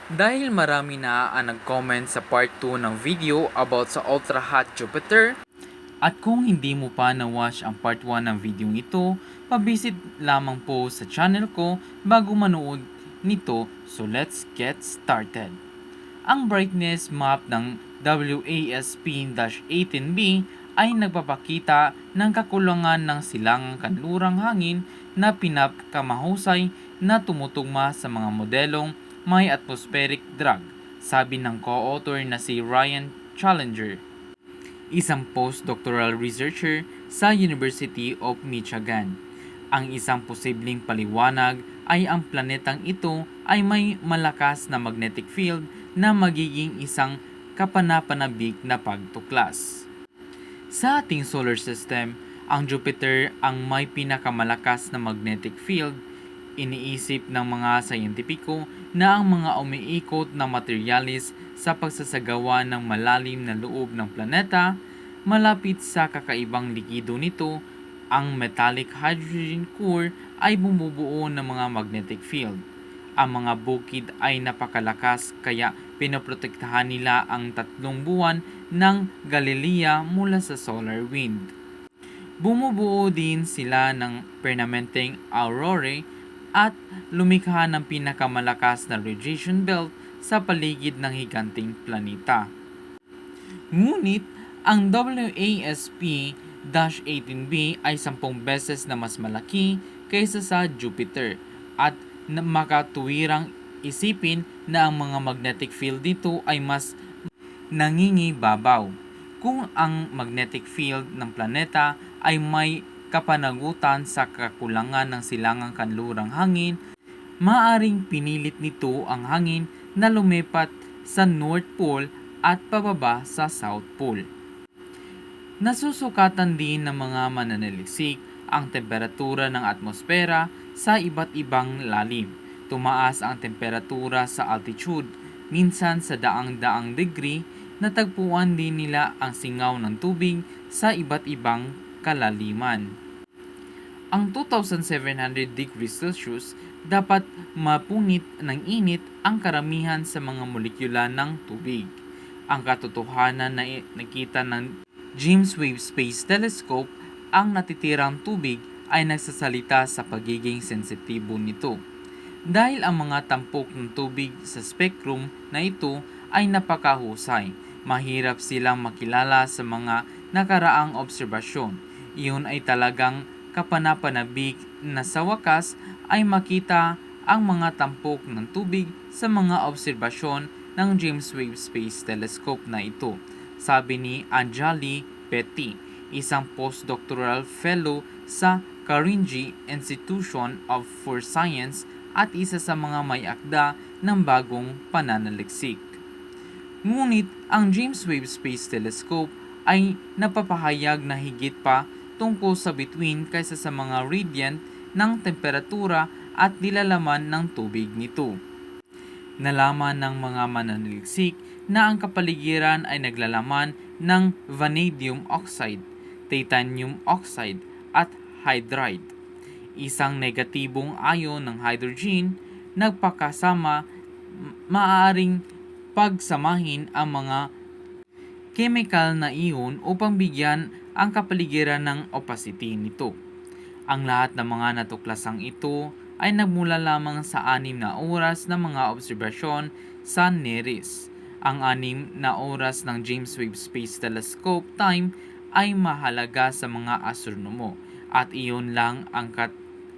Dahil marami na ang nag-comment sa part 2 ng video about sa ultra hot Jupiter, at kung hindi mo pa na-watch ang part 1 ng video ito, pabisit lamang po sa channel ko bago manood nito, so let's get started. Ang brightness map ng WASP-18b ay nagpapakita ng kakulangan ng silangang kanlurang hangin na pinakamahusay na tumutugma sa mga modelong may atmospheric drag, sabi ng co-author na si Ryan Challenger, isang postdoctoral researcher sa University of Michigan. Ang isang posibleng paliwanag ay ang planetang ito ay may malakas na magnetic field na magiging isang kapanapanabik na pagtuklas. Sa ating solar system, ang Jupiter ang may pinakamalakas na magnetic field. Iniisip ng mga sayentipiko na ang mga umiikot na materyales sa pagsasagawa ng malalim na loob ng planeta malapit sa kakaibang likido nito, ang metallic hydrogen core ay bumubuo ng mga magnetic field. Ang mga bukid ay napakalakas kaya pinoprotektahan nila ang 3 buwan ng Galilea mula sa solar wind. Bumubuo din sila ng permanenteng aurora at lumikha ng pinakamalakas na radiation belt sa paligid ng higanting planeta. Ngunit ang WASP-18b ay 10 beses na mas malaki kaysa sa Jupiter at makatuwirang isipin na ang mga magnetic field dito ay mas nangingibabaw. Kung ang magnetic field ng planeta ay may kapanagutan sa kakulangan ng silangang kanlurang hangin, maaring pinilit nito ang hangin na lumipat sa North Pole at pababa sa South Pole. Nasusukatan din ng mga mananaliksik ang temperatura ng atmosfera sa iba't ibang lalim. Tumaas ang temperatura sa altitude, minsan sa daang-daang degree. Natagpuan din nila ang singaw ng tubig sa iba't ibang kalaliman. Ang 2,700 degrees Celsius dapat mapunit ng init ang karamihan sa mga molekula ng tubig. Ang katotohanan na nakita ng James Webb Space Telescope, ang natitirang tubig ay nagsasalita sa pagiging sensitibo nito. Dahil ang mga tampok ng tubig sa spectrum na ito ay napakahusay, mahirap silang makilala sa mga nakaraang obserbasyon. Iyon ay talagang kapanapanabik na sa wakas ay makita ang mga tampok ng tubig sa mga obserbasyon ng James Webb Space Telescope na ito, sabi ni Anjali Petty, isang postdoctoral fellow sa Karinji Institution for Science at isa sa mga may akda ng bagong pananaliksik. Ngunit ang James Webb Space Telescope ay napapahayag na higit pa tungkol sa bituin kaysa sa mga radiant ng temperatura at nilalaman ng tubig nito. Nalaman ng mga mananaliksik na ang kapaligiran ay naglalaman ng vanadium oxide, titanium oxide at hydride, isang negatibong ayon ng hydrogen. Nagpakasama, maaaring pagsamahin ang mga chemical na iyon upang bigyan ang kapaligiran ng opacity nito. Ang lahat ng mga natuklasang ito ay nagmula lamang sa 6 na oras ng mga obserbasyon sa NIRISS. Ang 6 na oras ng James Webb Space Telescope time ay mahalaga sa mga astronomo at iyon lang ang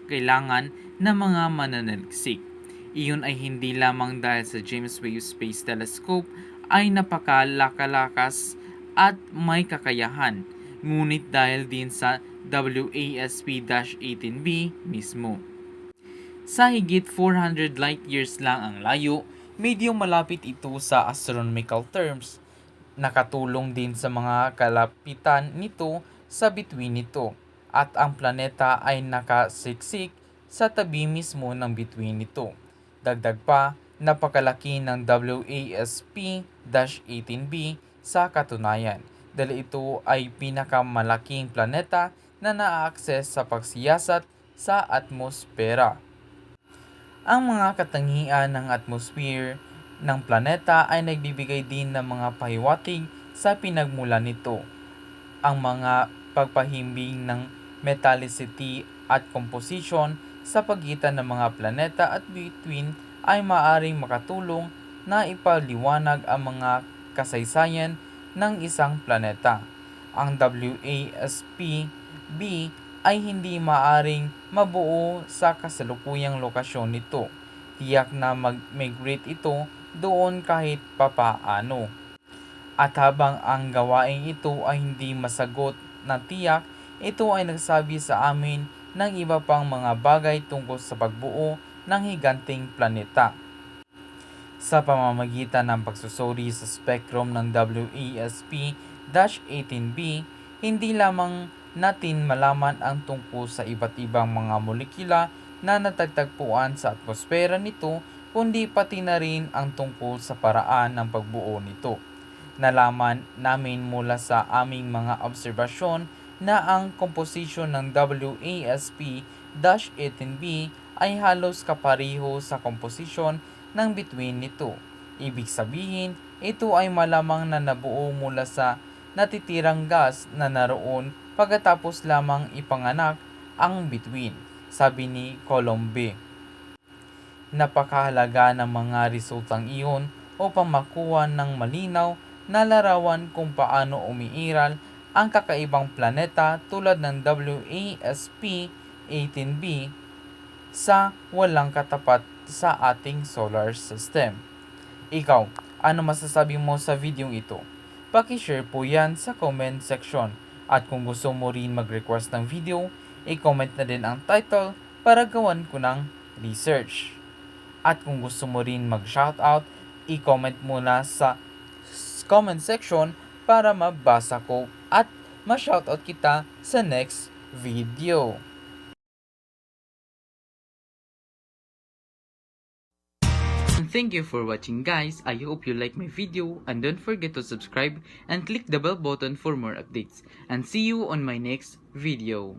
kailangan ng mga mananaliksik. Iyon ay hindi lamang dahil sa James Webb Space Telescope ay napakalakas at may kakayahan, ngunit dahil din sa WASP-18b mismo. Sa higit 400 light years lang ang layo, medyo malapit ito sa astronomical terms. Nakatulong din sa mga kalapitan nito sa bituin nito, at ang planeta ay nakasiksik sa tabi mismo ng bituin nito. Dagdag pa, napakalaki ng WASP-18b sa katunayan dahil ito ay pinakamalaking planeta na naa-access sa pagsiyasat sa atmosfera. Ang mga katangian ng atmosphere ng planeta ay nagbibigay din ng mga pahiwatig sa pinagmulan nito. Ang mga pagpahimbing ng metallicity at composition sa pagitan ng mga planeta at bituin ay maaaring makatulong na ipaliwanag ang mga kasaysayan ng isang planeta. Ang WASP-B ay hindi maaaring mabuo sa kasalukuyang lokasyon nito. Tiyak na mag-migrate ito doon kahit papaano. At habang ang gawaing ito ay hindi masagot na tiyak, ito ay nagsabi sa amin ng iba pang mga bagay tungkol sa pagbuo ng higanting planeta. Sa pamamagitan ng pagsusuri sa spectrum ng WASP-18b, hindi lamang natin malaman ang tungkol sa iba't ibang mga molekula na natagtagpuan sa atmosfera nito, kundi pati na rin ang tungkol sa paraan ng pagbuo nito. Nalaman namin mula sa aming mga obserbasyon na ang komposisyon ng WASP-18b ay halos kapareho sa komposisyon ng bituin nito. Ibig sabihin, ito ay malamang na nabuo mula sa natitirang gas na naroon pagkatapos lamang ipanganak ang bituin, sabi ni Colombe. Napakahalaga ng mga resultang iyon upang makuha ng malinaw na larawan kung paano umiiral ang kakaibang planeta tulad ng WASP-18b sa walang katapat sa ating solar system. Ikaw, ano masasabi mo sa video ito? Paki-share po yan sa comment section. At kung gusto mo rin mag-request ng video, i-comment na din ang title para gawan ko ng research. At kung gusto mo rin mag-shoutout, i-comment muna sa comment section para mabasa ko at ma-shoutout kita sa next video. Thank you for watching, guys. I hope you like my video and don't forget to subscribe and click the bell button for more updates. And see you on my next video.